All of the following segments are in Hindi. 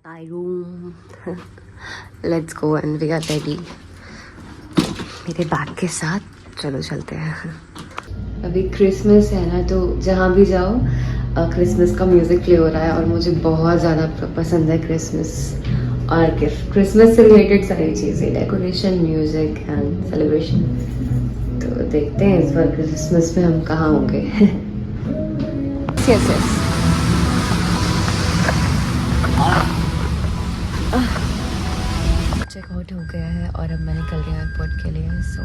Thai room. Let's go and we are ready. मेरे बैग के साथ चलो चलते हैं. अभी क्रिसमस है ना, तो जहाँ भी जाओ क्रिसमस का म्यूज़िक प्ले हो रहा है और मुझे बहुत ज़्यादा पसंद है क्रिसमस और क्रिसमस से रिलेटेड सारी चीज़ें, डेकोरेशन, म्यूज़िक एंड सेलिब्रेशन. तो देखते हैं इस बार क्रिसमस में हम कहाँ होंगे. Yes yes. चेकआउट हो गया है और अब मैं निकल रही हूँ एयरपोर्ट के लिए. सो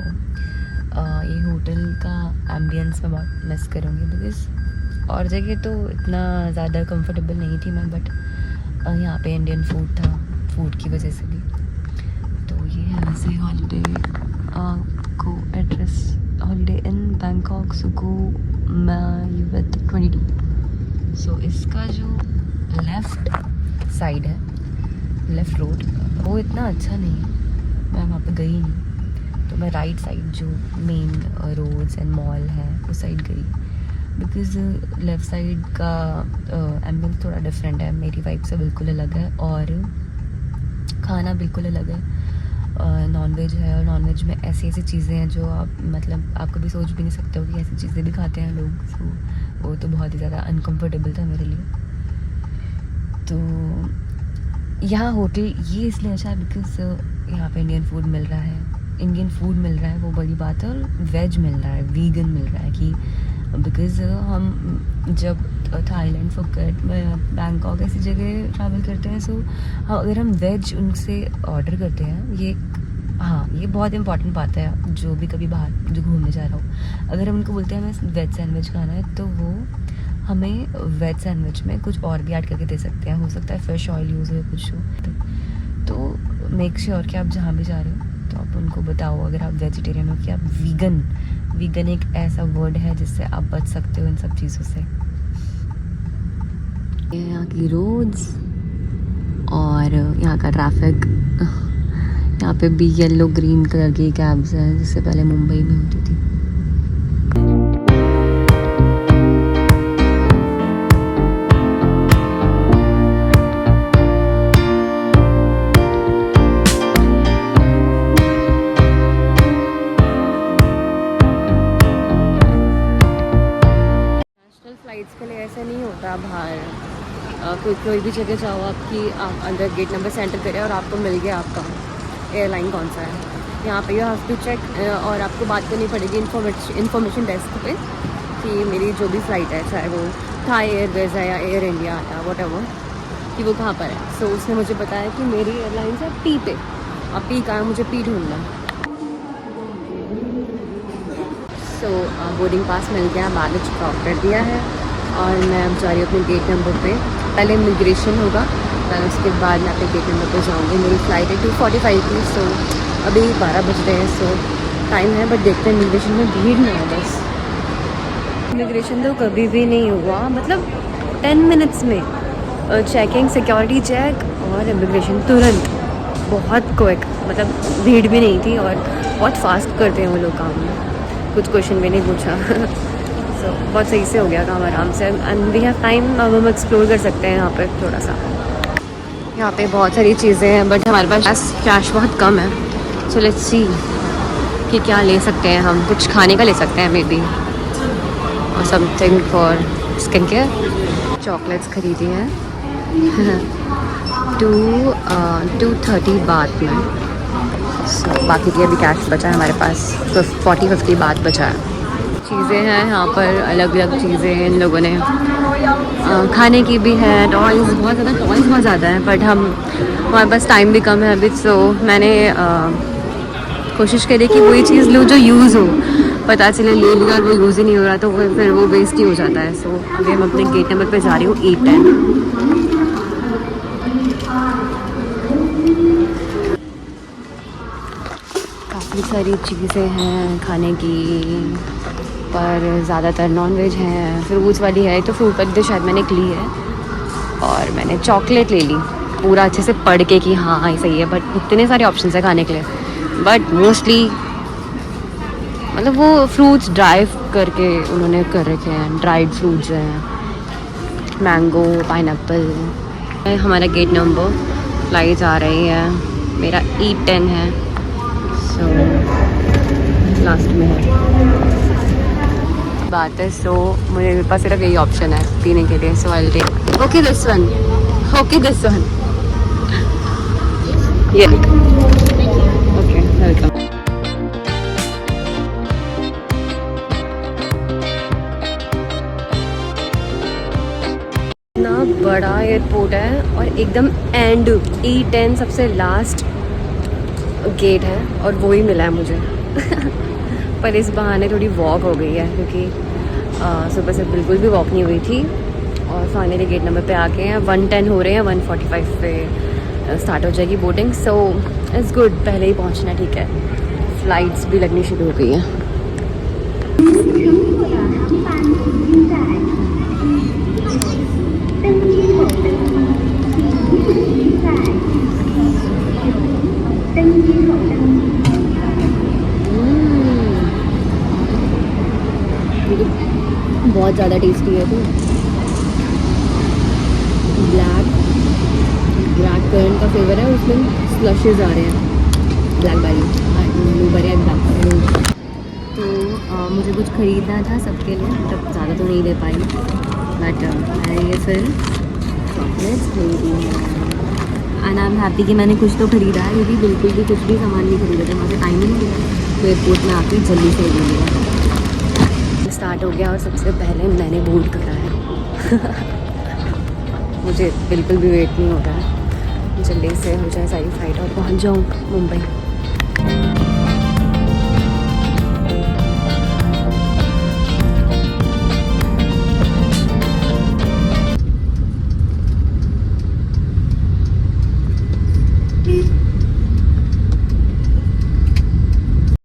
ये होटल का एम्बियंस मैं बहुत मिस करूँगी बिकॉज और जगह तो इतना ज़्यादा कंफर्टेबल नहीं थी मैं, बट यहाँ पे इंडियन फूड था, फूड की वजह से भी. तो ये है वैसे हॉलीडे को एड्रेस, हॉलीडे इन बैंकॉक सुको विद 22. सो इसका जो लेफ़्ट साइड है, लेफ़्ट रोड, वो इतना अच्छा नहीं है. मैं वहाँ पे गई नहीं, तो मैं राइट साइड जो मेन रोड्स एंड मॉल है उस साइड गई बिकॉज़ लेफ़्ट साइड का एम्बियंस थोड़ा डिफरेंट है, मेरी वाइब से बिल्कुल अलग है और खाना बिल्कुल अलग है. नॉन वेज है और नॉन वेज में ऐसी ऐसी चीज़ें हैं जो आप मतलब आप कभी सोच भी नहीं सकते हो कि ऐसी चीज़ें भी खाते हैं लोग. सो वो तो बहुत ही ज़्यादा अनकम्फर्टेबल था मेरे लिए. तो यहाँ होटल ये इसलिए अच्छा है बिकॉज यहाँ पे इंडियन फूड मिल रहा है, इंडियन फूड मिल रहा है, वो बड़ी बात है. और वेज मिल रहा है, वीगन मिल रहा है कि बिकॉज हम जब थाईलैंड, फुकेट, बैंकॉक ऐसी जगह ट्रैवल करते हैं, सो अगर हम वेज उनसे ऑर्डर करते हैं, ये हाँ ये बहुत इंपॉर्टेंट बात है. जो भी कभी बाहर जो घूमने जा रहा हो, अगर हम उनको बोलते हैं हमें वेज सैंडविच खाना है, तो वो हमें वेज सैंडविच में कुछ और भी ऐड करके दे सकते हैं. हो सकता है फ्रेश ऑयल यूज़ हो, कुछ हो. तो मेक श्योर कि आप जहाँ भी जा रहे हो तो आप उनको बताओ, अगर आप वेजिटेरियन हो, कि आप वीगन एक ऐसा वर्ड है जिससे आप बच सकते हो इन सब चीज़ों से. यहाँ की रोड्स और यहाँ का ट्रैफिक. यहाँ पे भी येलो ग्रीन कलर की कैब्स हैं जिससे पहले मुंबई में होती थी. फ्लाइट्स के लिए ऐसा नहीं होता बाहर. कोई भी जगह जाओ आपकी, आप अंदर गेट नंबर सेंटर करें और आपको मिल गया आपका एयरलाइन कौन सा है. यहाँ पे यू हैव टू चेक और आपको बात करनी पड़ेगी इन्फॉर्मेशन डेस्क पे कि मेरी जो भी फ़्लाइट है, चाहे वो थाई एयरवेज है या एयर इंडिया है, वट एवर, कि वो कहाँ पर है. सो उसने मुझे बताया कि मेरी एयरलाइन है पी पे. अब पी कहाँ है, मुझे पी ढूंढना है. सो बोर्डिंग पास मिल गया, बैगेज ड्रॉप कर दिया है और मैं अब जा रही हूँ अपने गेट नंबर पे. पहले इमिग्रेशन होगा, मैं उसके बाद मैं अपने गेट नंबर पे जाऊँगी. मेरी फ़्लाइट है 2:45 की. सो अभी 12 बज रहे हैं, सो टाइम है, बट देखते हैं इमिग्रेशन में भीड़ ना हो. बस इमिग्रेशन तो कभी भी नहीं हुआ, मतलब 10 मिनट्स में चेकिंग, सिक्योरिटी चेक और इमिग्रेशन तुरंत, बहुत क्विक. मतलब भीड़ भी नहीं थी और बहुत फास्ट करते हैं वो लोग काम में. कुछ क्वेश्चन भी नहीं पूछा. सो बहुत सही से हो गया काम आराम से. एंड वी हैव टाइम, अब हम एक्सप्लोर कर सकते हैं यहाँ पे थोड़ा सा. यहाँ पे बहुत सारी चीज़ें हैं बट हमारे पास कैश बहुत कम है. सो लेट्स सी कि क्या ले सकते हैं हम. कुछ खाने का ले सकते हैं मे बी, और something for skin care. Chocolates खरीदी हैं 230 बात में. सो बाकी की अभी कैश बचा है हमारे पास, 40-50 बात बचा है. चीज़ें हैं यहाँ पर, अलग अलग चीज़ें इन लोगों ने. खाने की भी है, टॉयज़ बहुत ज़्यादा है, बट हमारे पास टाइम भी कम है अभी. सो मैंने कोशिश करी कि वही चीज़ लूँ जो यूज़ हो. पता चले ले लिया और वो यूज़ ही नहीं हो रहा, तो फिर वो वेस्ट ही हो जाता है. सो अभी हम अपने गेट नंबर पे जा रही हूँ 810. काफ़ी सारी चीज़ें हैं खाने की, पर ज़्यादातर नॉन वेज हैं. फ्रूट्स वाली है, तो फ्रूट वाली तो शायद मैंने ली है. और मैंने चॉकलेट ले ली पूरा अच्छे से पढ़ के कि हाँ सही है. बट इतने सारे ऑप्शन है खाने के लिए, बट मोस्टली मतलब वो फ्रूट्स ड्राई करके उन्होंने कर रखे हैं. ड्राइड फ्रूट्स हैं, मैंगो, पाइनएप्पल, हमारा गेट नंबर, फ्लाइट आ रही है, मेरा E10 है, सो लास्ट में है बात है। सो मेरे पास सिर्फ यही ऑप्शन है पीने के लिए, so I will take okay this one, okay this one, ये ओके वेलकम। इतना बड़ा एयरपोर्ट है और एकदम एंड E10 सबसे लास्ट गेट है और वो ही मिला है मुझे पर इस बहाने थोड़ी वॉक हो गई है क्योंकि सुबह से बिल्कुल भी वॉक नहीं हुई थी। और फाइनली गेट नंबर पे आ गए हैं, 110 हो रहे हैं, 145 पे स्टार्ट हो जाएगी बोर्डिंग, सो इट्स गुड, पहले ही पहुंचना ठीक है। फ्लाइट्स भी लगनी शुरू हो गई हैं। बहुत ज़्यादा टेस्टी है। तो ब्लैक करंट का फ्लेवर है, उसमें स्लशेज आ रहे हैं, ब्लैकबेरी, ब्लूबेरी एंड ब्लैकबेरी। तो मुझे कुछ ख़रीदना था सबके लिए, मतलब ज़्यादा तो नहीं ले पाई, बट मैंने ये फिर चॉकलेट्स खरीदी है एंड आई एम हैप्पी कि मैंने कुछ तो ख़रीदा है, क्योंकि बिल्कुल भी कुछ भी सामान नहीं खरीदा था, मुझे टाइम ही नहीं मिला, तो एयरपोर्ट में आके जल्दी से ले लिया। स्टार्ट हो गया और सबसे पहले मैंने बोर्ड करा है मुझे बिल्कुल भी वेट नहीं हो रहा है, जल्दी से हो जाए सारी फ्लाइट और पहुंच जाऊँ मुंबई।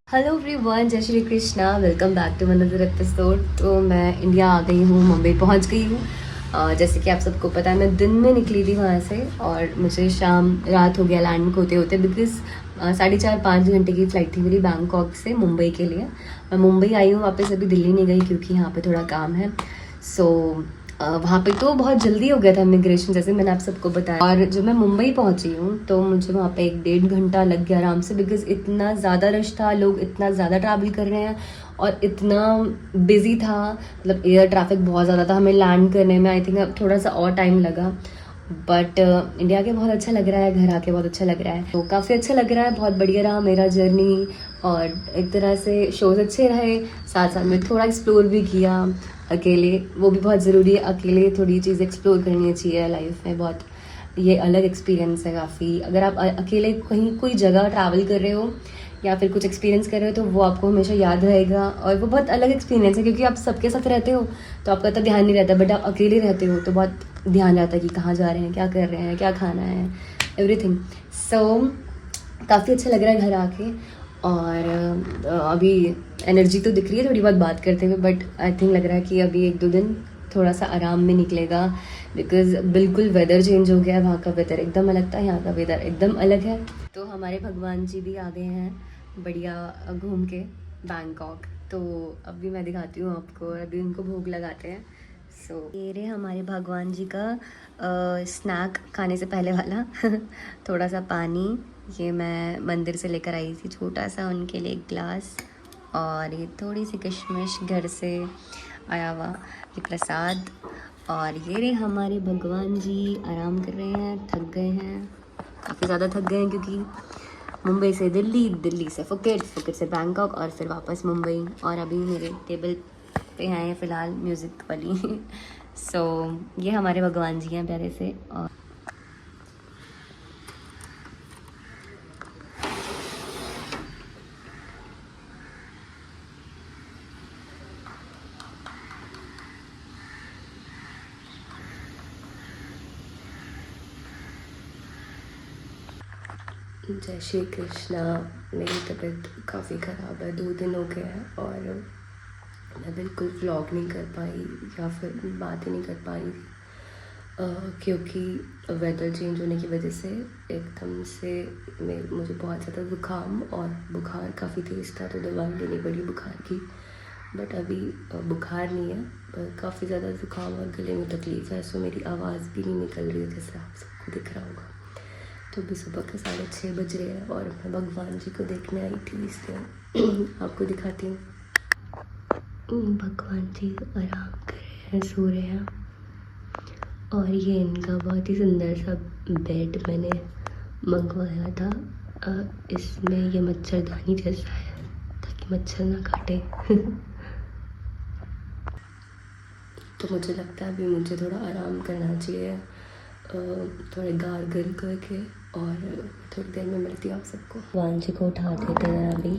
हेलो एवरीवन, जय Shri Krishna, welcome back to another episode. तो मैं इंडिया आ गई हूँ, मुंबई पहुँच गई हूँ। जैसे कि आप सबको पता है, मैं दिन में निकली थी वहाँ से और मुझे रात हो गया लैंड होते होते, बिकॉज 4.5-5 घंटे की फ़्लाइट थी मेरी बैंकॉक से मुंबई के लिए। मैं मुंबई आई हूँ वापस, अभी दिल्ली नहीं गई क्योंकि यहाँ पे थोड़ा काम है। सो वहाँ पे तो बहुत जल्दी हो गया था इमिग्रेशन, जैसे मैंने आप सबको बताया। और जब मैं मुंबई पहुँची हूँ तो मुझे वहाँ पे 1-1.5 घंटा लग गया आराम से, बिकॉज इतना ज़्यादा रश था, लोग इतना ज़्यादा ट्रैवल कर रहे हैं और इतना बिजी था, मतलब एयर ट्रैफिक बहुत ज़्यादा था। हमें लैंड करने में आई थिंक अब थोड़ा सा और टाइम लगा, बट इंडिया के बहुत अच्छा लग रहा है, घर आके बहुत अच्छा लग रहा है, तो काफ़ी अच्छा लग रहा है, बहुत बढ़िया रहा मेरा जर्नी। और एक तरह से शोज़ अच्छे रहे, साथ साथ में थोड़ा एक्सप्लोर भी किया अकेले, वो भी बहुत ज़रूरी है, अकेले थोड़ी चीज़ एक्सप्लोर करनी चाहिए लाइफ में, बहुत ये अलग एक्सपीरियंस है काफ़ी। अगर आप अकेले कहीं कोई जगह ट्रैवल कर रहे हो या फिर कुछ एक्सपीरियंस कर रहे हो तो वो आपको हमेशा याद रहेगा, और वो बहुत अलग एक्सपीरियंस है, क्योंकि आप सबके साथ रहते हो तो आपका तो ध्यान नहीं रहता, बट आप अकेले रहते हो तो बहुत ध्यान रहता है कि कहाँ जा रहे हैं, क्या कर रहे हैं, क्या खाना है, एवरीथिंग। सो काफ़ी अच्छा लग रहा है घर आके। और अभी एनर्जी तो दिख रही है थोड़ी बहुत बात करते हुए, बट आई थिंक लग रहा है कि अभी 1-2 दिन थोड़ा सा आराम में निकलेगा, बिकॉज बिल्कुल वेदर चेंज हो गया है, वहाँ का वेदर एकदम अलग था, यहाँ का वेदर एकदम अलग है। तो हमारे भगवान जी भी आ गए हैं बढ़िया घूम के बैंकॉक, तो अभी मैं दिखाती हूँ आपको, अभी उनको भोग लगाते हैं। सो ये रहे हमारे भगवान जी का स्नैक खाने से पहले वाला थोड़ा सा पानी, ये मैं मंदिर से लेकर आई थी छोटा सा उनके लिए एक ग्लास, और ये थोड़ी सी किशमिश घर से आया हुआ ये प्रसाद। और ये रहे हमारे भगवान जी आराम कर रहे हैं, थक गए हैं, काफ़ी ज़्यादा थक गए हैं, क्योंकि मुंबई से दिल्ली, दिल्ली से फुकेट, फुकेट से बैंकॉक और फिर वापस मुंबई। और अभी मेरे टेबल पे हैं फ़िलहाल म्यूज़िक वाली सो ये हमारे भगवान जी हैं प्यारे से। और जय श्री कृष्णा। मेरी तबीयत काफ़ी ख़राब है, 2 दिन हो गए हैं और मैं बिल्कुल व्लॉग नहीं कर पाई या फिर बात ही नहीं कर पाई, क्योंकि वेदर चेंज होने की वजह से एकदम से मुझे बहुत ज़्यादा ज़ुकाम और बुखार काफ़ी तेज़ था, तो दवाई लेनी पड़ी बुखार की, बट अभी बुखार नहीं है, पर काफ़ी ज़्यादा ज़ुकाम और गले में तकलीफ़ है, सो मेरी आवाज़ भी नहीं निकल रही है जैसे आप सबको दिख रहा होगा। तो अभी सुबह के 6:30 बज रहे हैं और मैं भगवान जी को देखने आई थी, इसलिए आपको दिखाती हूँ। भगवान जी आराम कर रहे हैं, सो रहे हैं। और ये इनका बहुत ही सुंदर सा बेड मैंने मंगवाया था। इसमें ये मच्छरदानी जैसा है ताकि मच्छर ना काटे। तो मुझे लगता है अभी मुझे थोड़ा आराम करना चाहिए, थोड़े गार्गल करके, और थोड़ी देर में मिलती हूँ आप सबको। भगवान जी को उठा देते हैं अभी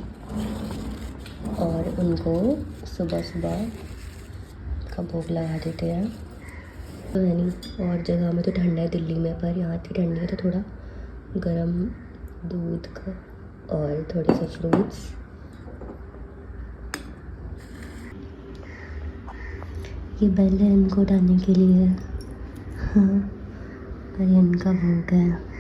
और उनको सुबह सुबह का भोग लगा देते हैं। तो है नहीं, और जगह में तो ठंडा है दिल्ली में, पर यहाँ इतनी ठंडी है तो थोड़ा गरम दूध का और थोड़े से फ्रूट्स। ये बेल है इनको उठाने के लिए। हाँ, और ये इनका भोग है।